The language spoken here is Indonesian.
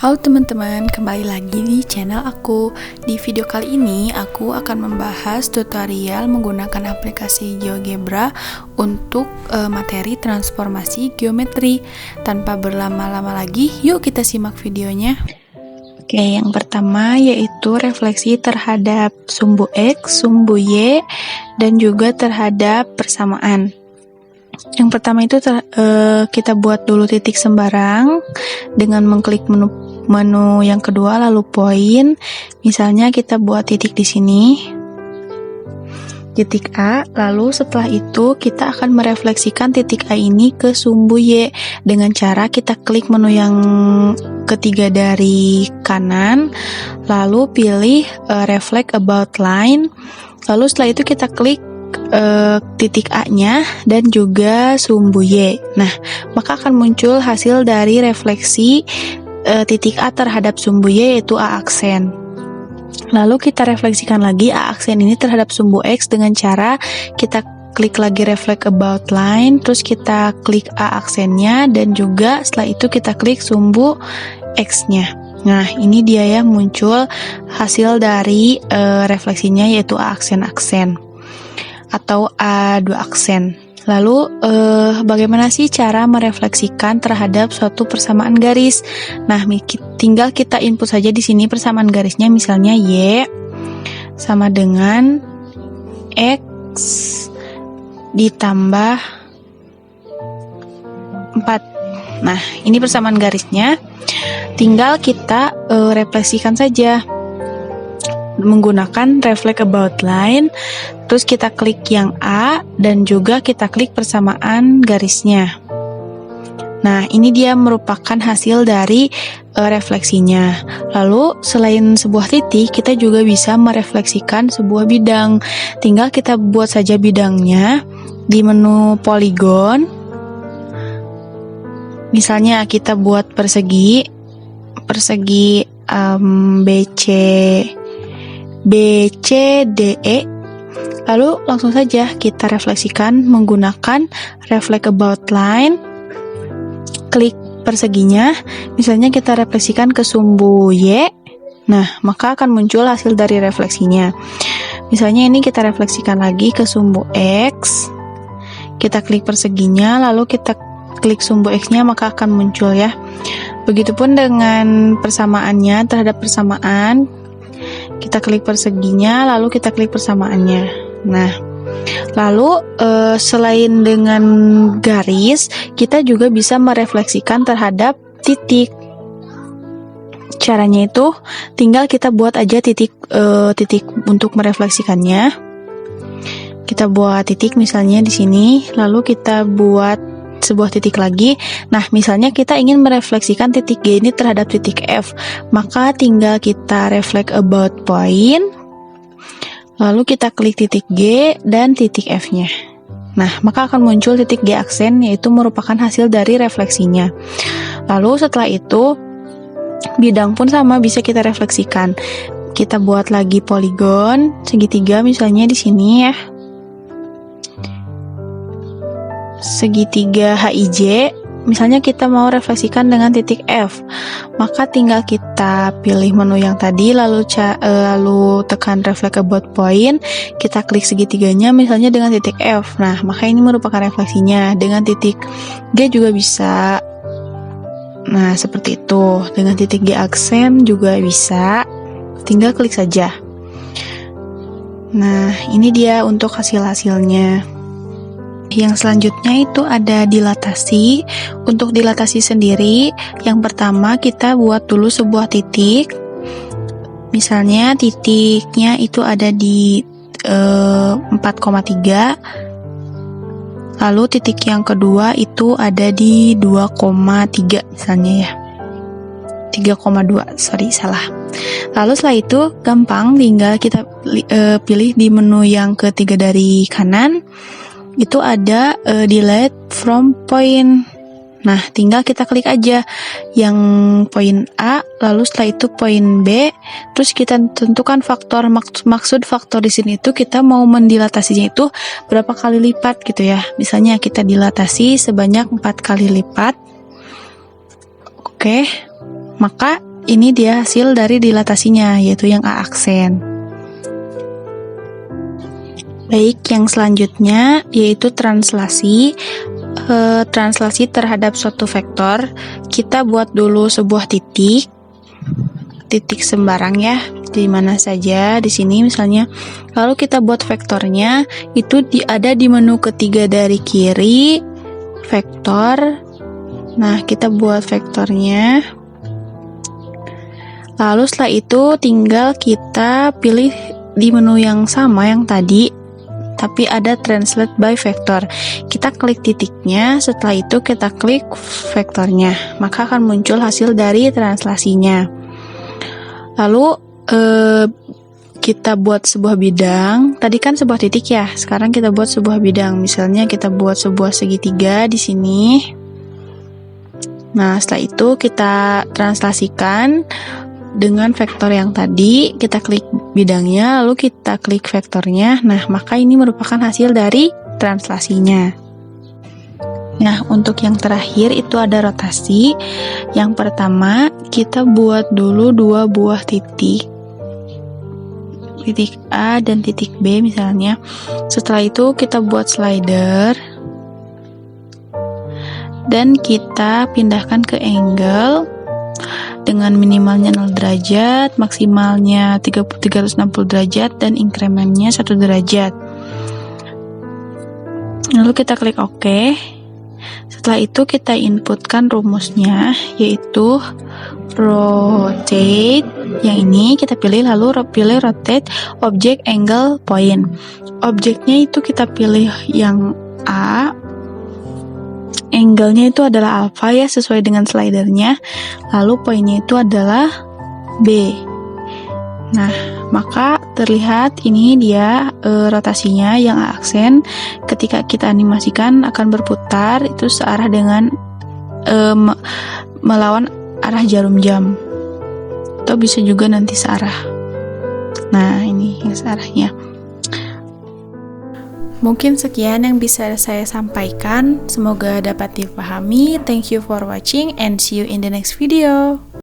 Halo teman-teman, kembali lagi di channel aku. Di video kali ini aku akan membahas tutorial menggunakan aplikasi GeoGebra untuk materi transformasi geometri. Tanpa berlama-lama lagi, yuk kita simak videonya. Oke, yang pertama yaitu refleksi terhadap sumbu X, sumbu Y, dan juga terhadap persamaan. Yang pertama itu kita buat dulu titik sembarang dengan mengklik menu yang kedua lalu poin. Misalnya kita buat titik di sini, titik A. Lalu setelah itu kita akan merefleksikan titik A ini ke sumbu Y dengan cara kita klik menu yang ketiga dari kanan, lalu pilih reflect about line. Lalu setelah itu kita klik titik A-nya dan juga sumbu Y. Nah, maka akan muncul hasil dari refleksi titik A terhadap sumbu Y, yaitu A aksen. Lalu kita refleksikan lagi A aksen ini terhadap sumbu X dengan cara kita klik lagi reflect about line, terus kita klik A aksennya dan juga setelah itu kita klik sumbu X-nya. Nah, ini dia ya, muncul hasil dari refleksinya yaitu A aksen-aksen atau A2 aksen. Lalu bagaimana sih cara merefleksikan terhadap suatu persamaan garis? Nah, tinggal kita input saja di sini persamaan garisnya, misalnya Y sama dengan X ditambah 4. Nah, ini persamaan garisnya. Tinggal kita refleksikan saja menggunakan reflect about line, terus kita klik yang A dan juga kita klik persamaan garisnya. Nah, ini dia merupakan hasil dari refleksinya. Lalu selain sebuah titik, kita juga bisa merefleksikan sebuah bidang. Tinggal kita buat saja bidangnya di menu poligon. Misalnya kita buat persegi BCDE. Lalu langsung saja kita refleksikan menggunakan reflect about line. Klik perseginya, misalnya kita refleksikan ke sumbu Y. Nah, maka akan muncul hasil dari refleksinya. Misalnya ini kita refleksikan lagi ke sumbu X. Kita klik perseginya, lalu kita klik sumbu X-nya, maka akan muncul ya. Begitupun dengan persamaannya terhadap persamaan. Kita klik perseginya, lalu kita klik persamaannya. Nah, lalu selain dengan garis, kita juga bisa merefleksikan terhadap titik. Caranya itu tinggal kita buat aja titik untuk merefleksikannya. Kita buat titik misalnya di sini, lalu kita buat sebuah titik lagi. Nah, misalnya kita ingin merefleksikan titik G ini terhadap titik F, maka tinggal kita reflect about point, lalu kita klik titik G dan titik F-nya. Nah, maka akan muncul titik G aksen, yaitu merupakan hasil dari refleksinya. Lalu setelah itu bidang pun sama, bisa kita refleksikan. Kita buat lagi poligon segitiga misalnya di sini ya. Segitiga HIJ, misalnya kita mau refleksikan dengan titik F, maka tinggal kita pilih menu yang tadi, lalu tekan reflect about point, kita klik segitiganya misalnya dengan titik F. Nah, maka ini merupakan refleksinya. Dengan titik G juga bisa. Nah, seperti itu. Dengan titik G aksen juga bisa. Tinggal klik saja. Nah, ini dia untuk hasil-hasilnya. Yang selanjutnya itu ada dilatasi. Untuk dilatasi sendiri, yang pertama kita buat dulu sebuah titik. Misalnya titiknya itu ada di 4,3. Lalu titik yang kedua itu ada di 2,3 misalnya ya. 3,2, salah. Lalu setelah itu gampang, tinggal kita pilih di menu yang ketiga dari kanan. Itu ada delete from point. Nah, tinggal kita klik aja yang poin A, lalu setelah itu poin B, terus kita tentukan faktor. Maksud faktor di sini itu kita mau mendilatasinya itu berapa kali lipat gitu ya. Misalnya kita dilatasi sebanyak 4 kali lipat. Oke. Maka ini dia hasil dari dilatasinya, yaitu yang A aksen. Baik, yang selanjutnya yaitu translasi. Translasi terhadap suatu vektor, kita buat dulu sebuah titik sembarang ya, di mana saja di sini misalnya. Lalu kita buat vektornya, itu ada di menu ketiga dari kiri, vektor. Nah, kita buat vektornya. Lalu setelah itu tinggal kita pilih di menu yang sama yang tadi, tapi ada translate by vector. Kita klik titiknya, setelah itu kita klik vektornya, maka akan muncul hasil dari translasinya. Lalu kita buat sebuah bidang. Tadi kan sebuah titik ya, sekarang kita buat sebuah bidang. Misalnya kita buat sebuah segitiga di sini. Nah, setelah itu kita translasikan dengan vektor yang tadi, kita klik bidangnya, lalu kita klik vektornya. Nah, maka ini merupakan hasil dari translasinya. Nah, untuk yang terakhir itu ada rotasi. Yang pertama, kita buat dulu dua buah titik A dan titik B misalnya. Setelah itu kita buat slider dan kita pindahkan ke angle dengan minimalnya 0 derajat, maksimalnya 360 derajat, dan incrementnya 1 derajat. Lalu kita klik OK. Setelah itu kita inputkan rumusnya, yaitu rotate. Yang ini kita pilih, lalu pilih rotate object angle point. Objeknya itu kita pilih yang A, angle-nya itu adalah alpha ya, sesuai dengan slidernya. Lalu poinnya itu adalah B. Nah, maka terlihat ini dia rotasinya yang A aksen. Ketika kita animasikan akan berputar itu searah dengan melawan arah jarum jam. Atau bisa juga nanti searah. Nah, ini yang searahnya. Mungkin sekian yang bisa saya sampaikan. Semoga dapat dipahami. Thank you for watching and see you in the next video.